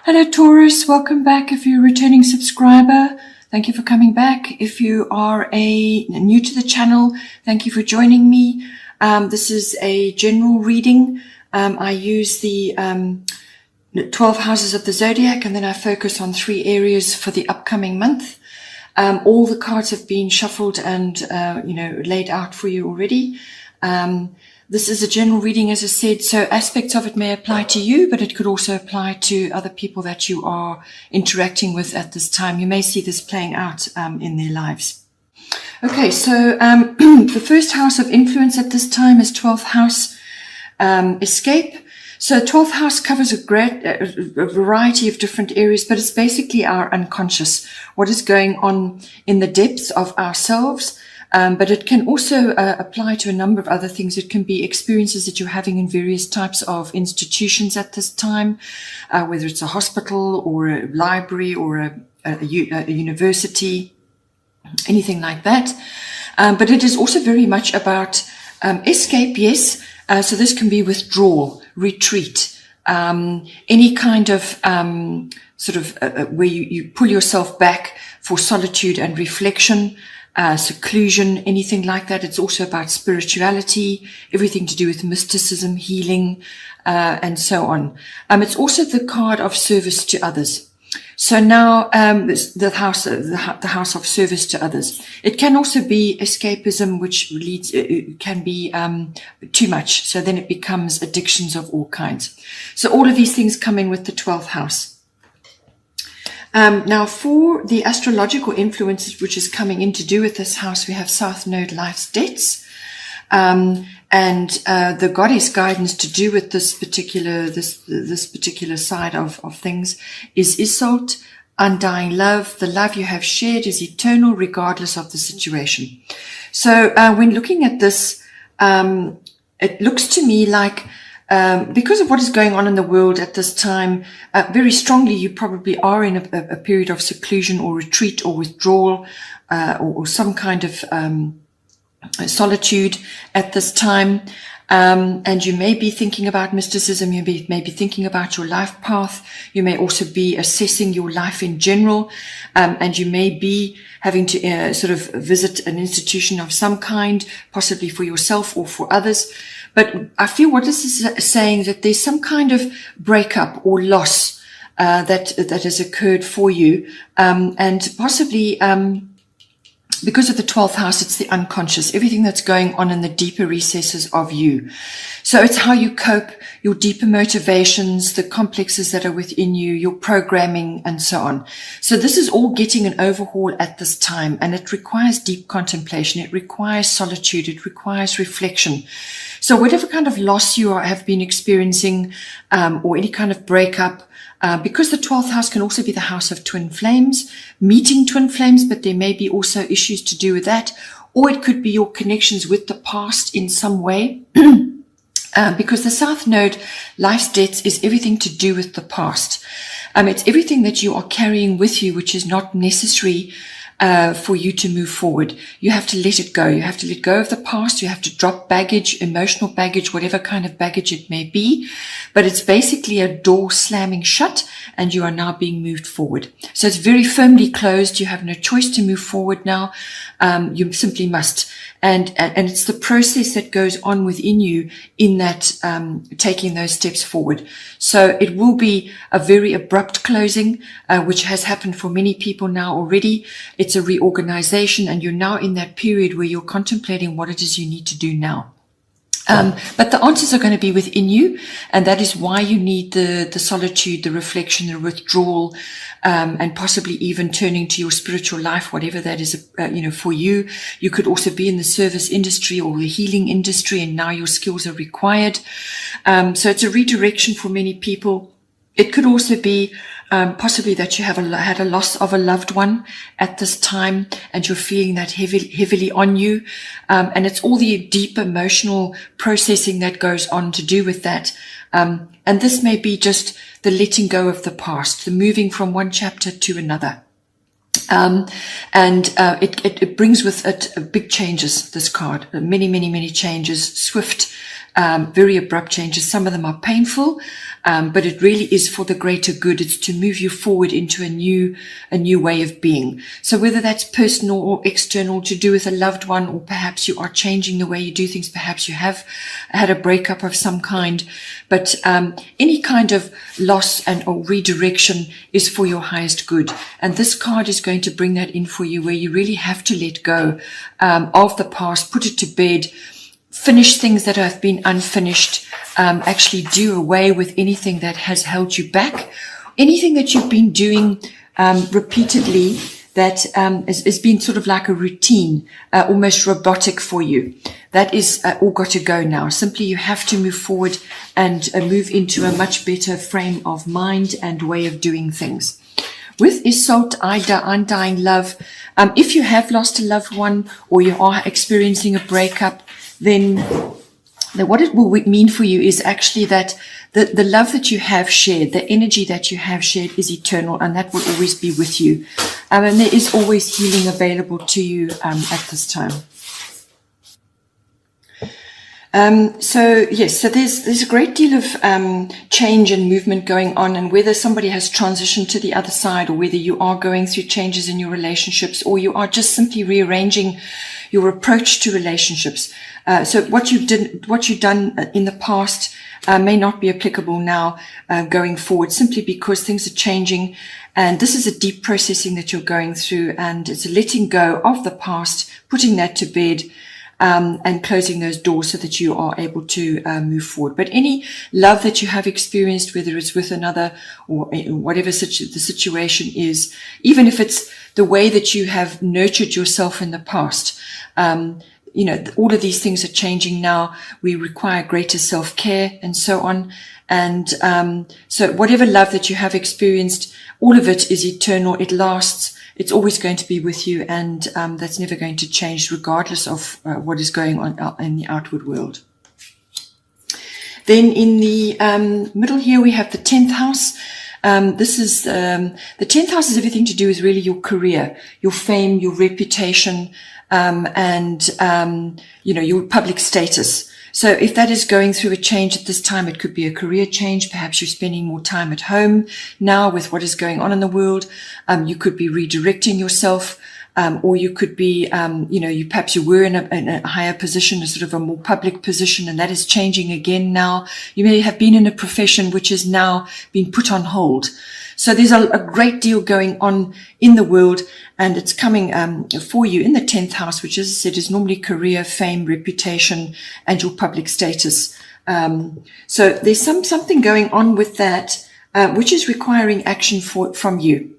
Hello Taurus, welcome back. If you're a returning subscriber, thank you for coming back. If you are new to the channel, thank you for joining me. This is a general reading. I use the 12 houses of the zodiac, and then I focus on 3 areas for the upcoming month. All the cards have been shuffled and laid out for you already. This is a general reading, as I said, so aspects of it may apply to you, but it could also apply to other people that you are interacting with at this time. You may see this playing out in their lives. Okay, so the first house of influence at this time is 12th house, escape. So 12th house covers a variety of different areas, but it's basically our unconscious, what is going on in the depths of ourselves. But it can also apply to a number of other things. It can be experiences that you're having in various types of institutions at this time, whether it's a hospital or a library or a university, anything like that. But it is also very much about escape, yes. So this can be withdrawal, retreat, any kind of where you pull yourself back for solitude and reflection. Seclusion, anything like that. It's also about spirituality, everything to do with mysticism, healing, and so on. It's also the card of service to others. So now, the house of service to others. It can also be escapism, which leads, can be, too much. So then it becomes addictions of all kinds. So all of these things come in with the 12th house. Now for the astrological influences, which is coming in to do with this house, we have South Node, life's debts, and the goddess guidance to do with this particular side of things is Isolde, undying love. The love you have shared is eternal, regardless of the situation. So when looking at this, it looks to me like, because of what is going on in the world at this time, very strongly, you probably are in a period of seclusion or retreat or withdrawal, or some kind of solitude at this time. And you may be thinking about mysticism. You may be thinking about your life path. You may also be assessing your life in general. And you may be having to sort of visit an institution of some kind, possibly for yourself or for others. But I feel what this is saying, that there's some kind of breakup or loss that has occurred for you, and possibly because of the 12th house, it's the unconscious, everything that's going on in the deeper recesses of you. So it's how you cope, your deeper motivations, the complexes that are within you, your programming, and so on. So this is all getting an overhaul at this time, and it requires deep contemplation. It requires solitude. It requires reflection. So whatever kind of loss you have been experiencing, or any kind of breakup, because the 12th house can also be the house of twin flames, meeting twin flames, but there may be also issues to do with that, or it could be your connections with the past in some way. Because the South Node, life's debts, is everything to do with the past. It's everything that you are carrying with you, which is not necessary for you to move forward. You have to let it go. You have to let go of the past. You have to drop baggage, emotional baggage, whatever kind of baggage it may be. But it's basically a door slamming shut, and you are now being moved forward. So it's very firmly closed. You have no choice to move forward now. You simply must. And it's the process that goes on within you in that, taking those steps forward. So it will be a very abrupt closing, which has happened for many people now already. It's a reorganization, and you're now in that period where you're contemplating what it is you need to do now. But the answers are going to be within you, and that is why you need the solitude, the reflection, the withdrawal, and possibly even turning to your spiritual life, whatever that is, for you. You could also be in the service industry or the healing industry, and now your skills are required. So it's a redirection for many people. It could also be possibly that you have had a loss of a loved one at this time, and you're feeling that heavily on you. And it's all the deep emotional processing that goes on to do with that. And this may be just the letting go of the past, the moving from one chapter to another. It brings with it big changes, this card, many changes, swift very abrupt changes. Some of them are painful, but it really is for the greater good. It's to move you forward into a new way of being. So whether that's personal or external, to do with a loved one, or perhaps you are changing the way you do things, perhaps you have had a breakup of some kind, but any kind of loss or redirection is for your highest good. And this card is going to bring that in for you, where you really have to let go of the past, put it to bed, finish things that have been unfinished, actually do away with anything that has held you back, anything that you've been doing repeatedly that has been sort of like a routine, almost robotic for you. That is all got to go now. Simply you have to move forward and move into a much better frame of mind and way of doing things. With Isolde, undying love, if you have lost a loved one or you are experiencing a breakup, then what it will mean for you is actually that the love that you have shared, the energy that you have shared is eternal, and that will always be with you. And there is always healing available to you at this time. So there's a great deal of change and movement going on, and whether somebody has transitioned to the other side, or whether you are going through changes in your relationships, or you are just simply rearranging your approach to relationships. So what you've done in the past may not be applicable now going forward, simply because things are changing. And this is a deep processing that you're going through, and it's a letting go of the past, putting that to bed, and closing those doors so that you are able to move forward. But any love that you have experienced, whether it's with another or whatever the situation is, even if it's the way that you have nurtured yourself in the past, all of these things are changing now. We require greater self-care and so on. And so whatever love that you have experienced, all of it is eternal. It lasts. It's always going to be with you, and that's never going to change regardless of what is going on in the outward world. Then in the middle here, we have the 10th house. This is the 10th house is everything to do with really your career, your fame, your reputation, and your public status. So if that is going through a change at this time, it could be a career change. Perhaps you're spending more time at home now with what is going on in the world. You could be redirecting yourself, or you could be, perhaps you were in a higher position, a sort of a more public position, and that is changing again now. You may have been in a profession which has now been put on hold. So there's a great deal going on in the world, and it's coming for you in the 10th house, which, as I said, is normally career, fame, reputation, and your public status. So there's something going on with that, which is requiring action from you.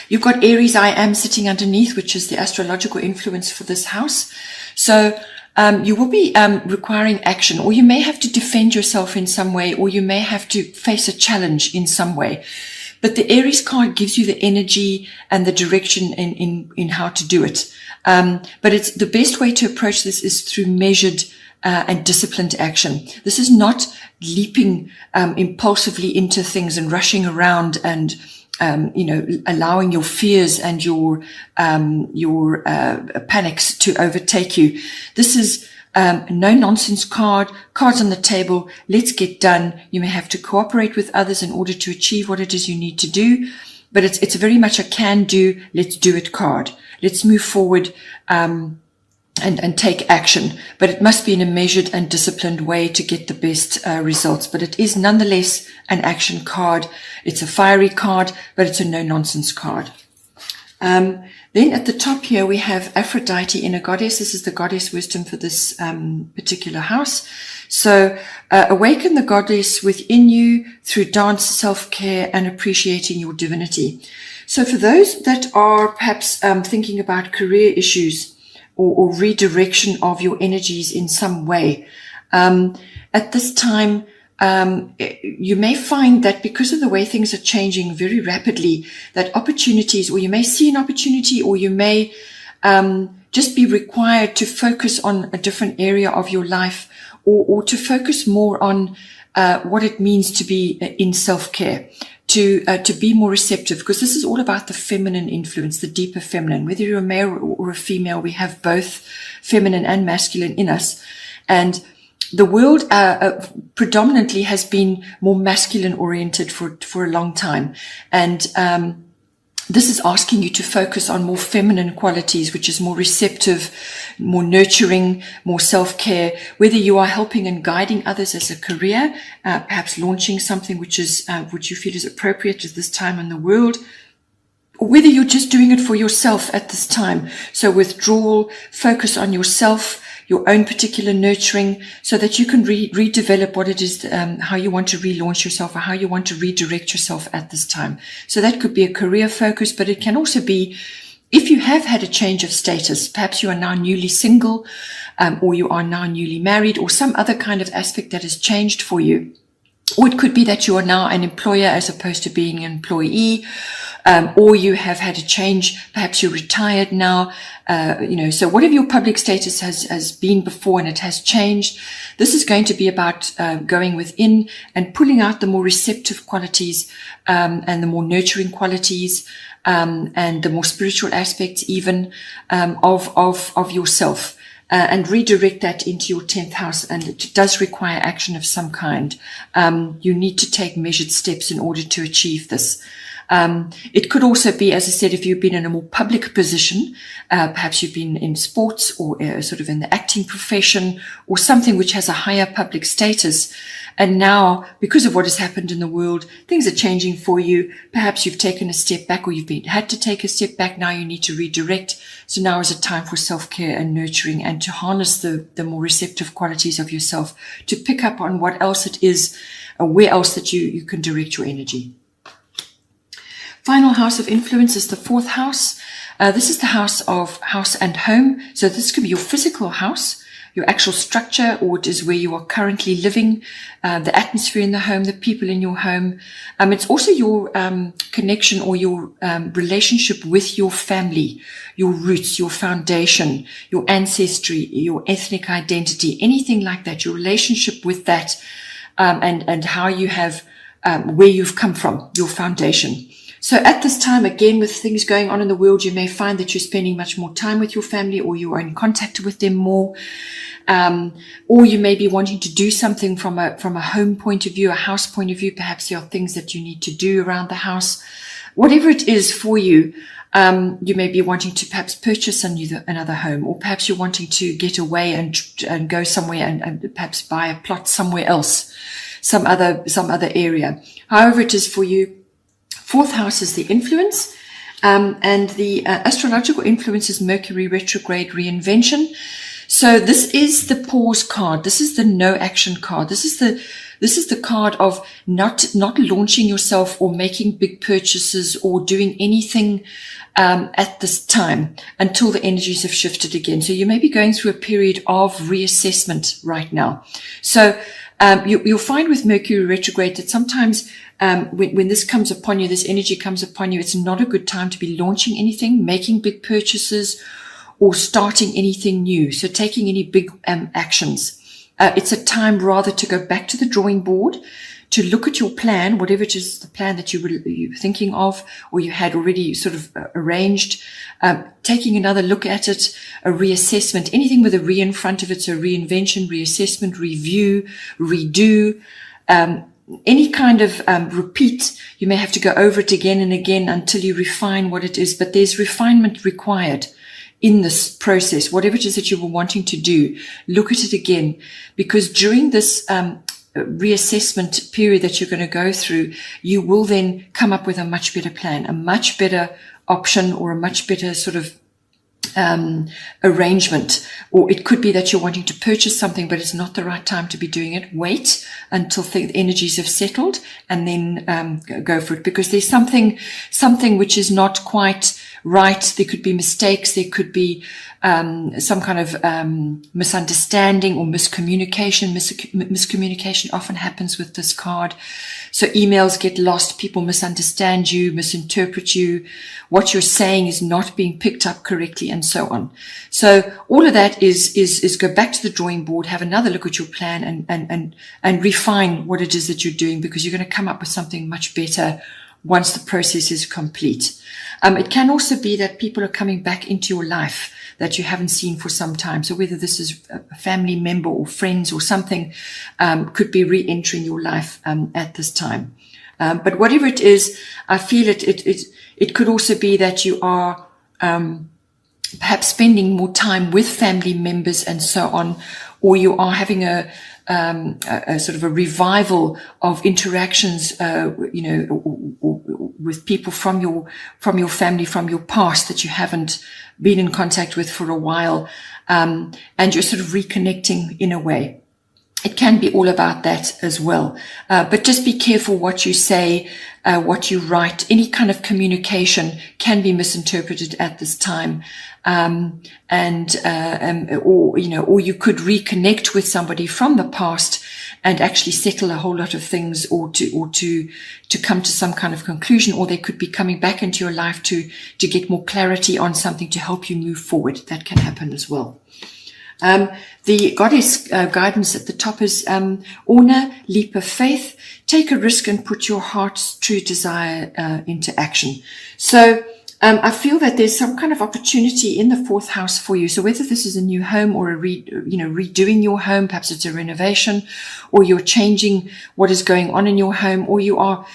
You've got Aries, I am sitting underneath, which is the astrological influence for this house. So you will be requiring action, or you may have to defend yourself in some way, or you may have to face a challenge in some way. But the Aries card gives you the energy and the direction in how to do it. But it's the best way to approach this is through measured and disciplined action. This is not leaping impulsively into things and rushing around and allowing your fears and your panics to overtake you. This is no nonsense cards on the table. Let's get done. You may have to cooperate with others in order to achieve what it is you need to do, but it's very much a can do. Let's do it card. Let's move forward, and take action, but it must be in a measured and disciplined way to get the best results. But it is nonetheless an action card. It's a fiery card, but it's a no-nonsense card. Then at the top here, we have Aphrodite, inner goddess. This is the goddess wisdom for this particular house. So awaken the goddess within you through dance, self-care, and appreciating your divinity. So for those that are perhaps thinking about career issues or redirection of your energies in some way, at this time, you may find that because of the way things are changing very rapidly, that opportunities, or you may see an opportunity, or you may just be required to focus on a different area of your life, or to focus more on what it means to be in self-care, to be more receptive, because this is all about the feminine influence, the deeper feminine. Whether you're a male or a female, we have both feminine and masculine in us. And the world predominantly has been more masculine oriented for a long time. And this is asking you to focus on more feminine qualities, which is more receptive, more nurturing, more self-care, whether you are helping and guiding others as a career, perhaps launching something which you feel is appropriate at this time in the world, or whether you're just doing it for yourself at this time. So withdrawal, focus on yourself, your own particular nurturing, so that you can redevelop what it is, how you want to relaunch yourself or how you want to redirect yourself at this time. So that could be a career focus, but it can also be if you have had a change of status. Perhaps you are now newly single, or you are now newly married, or some other kind of aspect that has changed for you. Or it could be that you are now an employer as opposed to being an employee, or you have had a change. Perhaps you're retired now, so whatever your public status has been before and it has changed, this is going to be about going within and pulling out the more receptive qualities, and the more nurturing qualities, and the more spiritual aspects even, of yourself. And redirect that into your 10th house. And it does require action of some kind. You need to take measured steps in order to achieve this. It could also be, as I said, if you've been in a more public position, perhaps you've been in sports or sort of in the acting profession or something which has a higher public status. And now, because of what has happened in the world, things are changing for you. Perhaps you've taken a step back or had to take a step back. Now you need to redirect. So now is a time for self-care and nurturing and to harness the more receptive qualities of yourself, to pick up on what else it is, where else that you can direct your energy. Final house of influence is the 4th house. This is the house of house and home. So this could be your physical house, your actual structure, or it is where you are currently living, the atmosphere in the home, the people in your home. It's also your connection or your relationship with your family, your roots, your foundation, your ancestry, your ethnic identity, anything like that, your relationship with that, and how you have, where you've come from, your foundation. So at this time, again, with things going on in the world, you may find that you're spending much more time with your family, or you are in contact with them more. Or you may be wanting to do something from a home point of view, a house point of view. Perhaps there are things that you need to do around the house. Whatever it is for you, you may be wanting to perhaps purchase another home, or perhaps you're wanting to get away and go somewhere and perhaps buy a plot somewhere else, some other area. However it is for you. 4th house is the influence, and the astrological influence is Mercury retrograde reinvention. So this is the pause card. This is the no action card. This is the card of not launching yourself or making big purchases or doing anything at this time until the energies have shifted again. So you may be going through a period of reassessment right now. So you'll find with Mercury retrograde that sometimes when this comes upon you, this energy comes upon you, it's not a good time to be launching anything, making big purchases, or starting anything new. So taking any big actions. It's a time rather to go back to the drawing board, to look at your plan, whatever it is, the plan that you were thinking of, or you had already sort of arranged, taking another look at it, a reassessment, anything with a re in front of it, so reinvention, reassessment, review, redo, any kind of repeat. You may have to go over it again and again until you refine what it is, but there's refinement required in this process. Whatever it is that you were wanting to do, look at it again, because during this reassessment period that you're going to go through, you will then come up with a much better plan, a much better option, or a much better sort of arrangement. Or it could be that you're wanting to purchase something, but it's not the right time to be doing it. Wait until the energies have settled and then go for it, because there's something which is not quite right. There could be mistakes. There could be some kind of misunderstanding or miscommunication. Miscommunication often happens with this card. So emails get lost. People misunderstand you, misinterpret you. What you're saying is not being picked up correctly, and so on. So all of that is go back to the drawing board, have another look at your plan, and refine what it is that you're doing, because you're going to come up with something much better once the process is complete. It can also be that people are coming back into your life that you haven't seen for some time. So whether this is a family member or friends or something, could be re-entering your life at this time. But whatever it is, I feel it could also be that you are perhaps spending more time with family members and so on, or you are having a sort of a revival of interactions, with people from your family, from your past that you haven't been in contact with for a while, and you're sort of reconnecting in a way. It can be all about that as well. But just be careful what you say, what you write. Any kind of communication can be misinterpreted at this time. Or you could reconnect with somebody from the past and actually settle a whole lot of things, or to come to some kind of conclusion, or they could be coming back into your life to get more clarity on something to help you move forward. That can happen as well. The goddess guidance at the top is Orna, leap of faith. Take a risk and put your heart's true desire into action. So I feel that there's some kind of opportunity in the 4th house for you. So whether this is a new home or redoing your home, perhaps it's a renovation, or you're changing what is going on in your home, or you are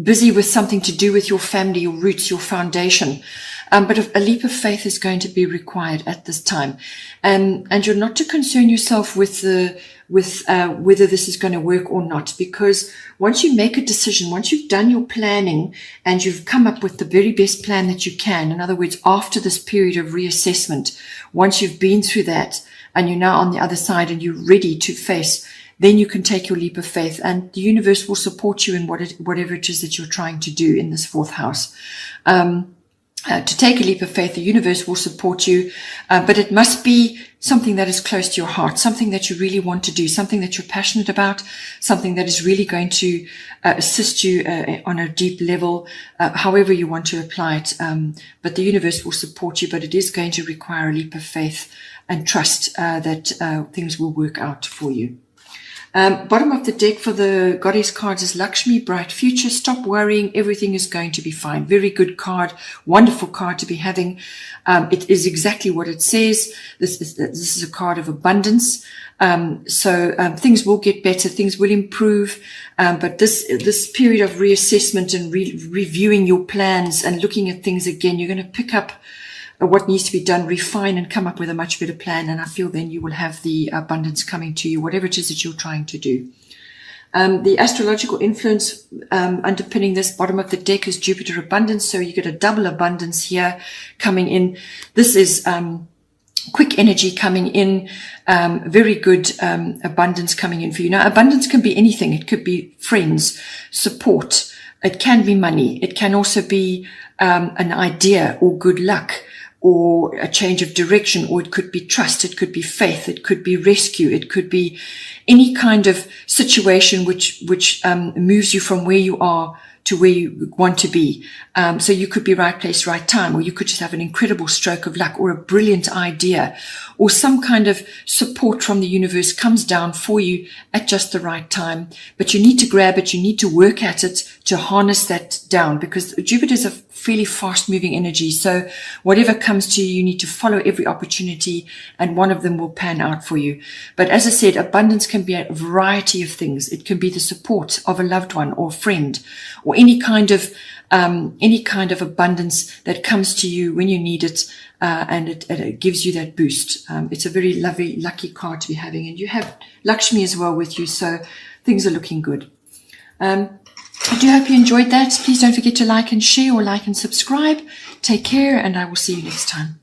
busy with something to do with your family, your roots, your foundation. But a leap of faith is going to be required at this time. And you're not to concern yourself with whether this is going to work or not, because once you make a decision, once you've done your planning and you've come up with the very best plan that you can, in other words, after this period of reassessment, once you've been through that and you're now on the other side and you're ready to face, then you can take your leap of faith, and the universe will support you in whatever it is that you're trying to do in this 4th house. To take a leap of faith, the universe will support you, but it must be something that is close to your heart, something that you really want to do, something that you're passionate about, something that is really going to assist you on a deep level, however you want to apply it. But the universe will support you, but it is going to require a leap of faith and trust that things will work out for you. Bottom of the deck for the goddess cards is Lakshmi, bright future. Stop worrying. Everything is going to be fine. Very good card. Wonderful card to be having. It is exactly what it says. This is a card of abundance. So things will get better. Things will improve. But this period of reassessment and reviewing your plans and looking at things again, you're going to pick up what needs to be done, refine, and come up with a much better plan. And I feel then you will have the abundance coming to you, whatever it is that you're trying to do. The astrological influence underpinning this bottom of the deck is Jupiter abundance. So you get a double abundance here coming in. This is quick energy coming in, very good abundance coming in for you. Now, abundance can be anything. It could be friends, support. It can be money. It can also be an idea or good luck, or a change of direction, or it could be trust, it could be faith, it could be rescue, it could be any kind of situation which moves you from where you are to where you want to be. So you could be right place, right time, or you could just have an incredible stroke of luck, or a brilliant idea, or some kind of support from the universe comes down for you at just the right time. But you need to grab it, you need to work at it to harness that down, because Jupiter is a fairly fast moving energy. So whatever comes to you, you need to follow every opportunity, and one of them will pan out for you. But as I said, abundance can be a variety of things. It can be the support of a loved one or a friend, or any kind of abundance that comes to you when you need it, and it gives you that boost. It's a very lovely, lucky card to be having, and you have Lakshmi as well with you, so things are looking good. I do hope you enjoyed that. Please don't forget to like and share, or like and subscribe. Take care, and I will see you next time.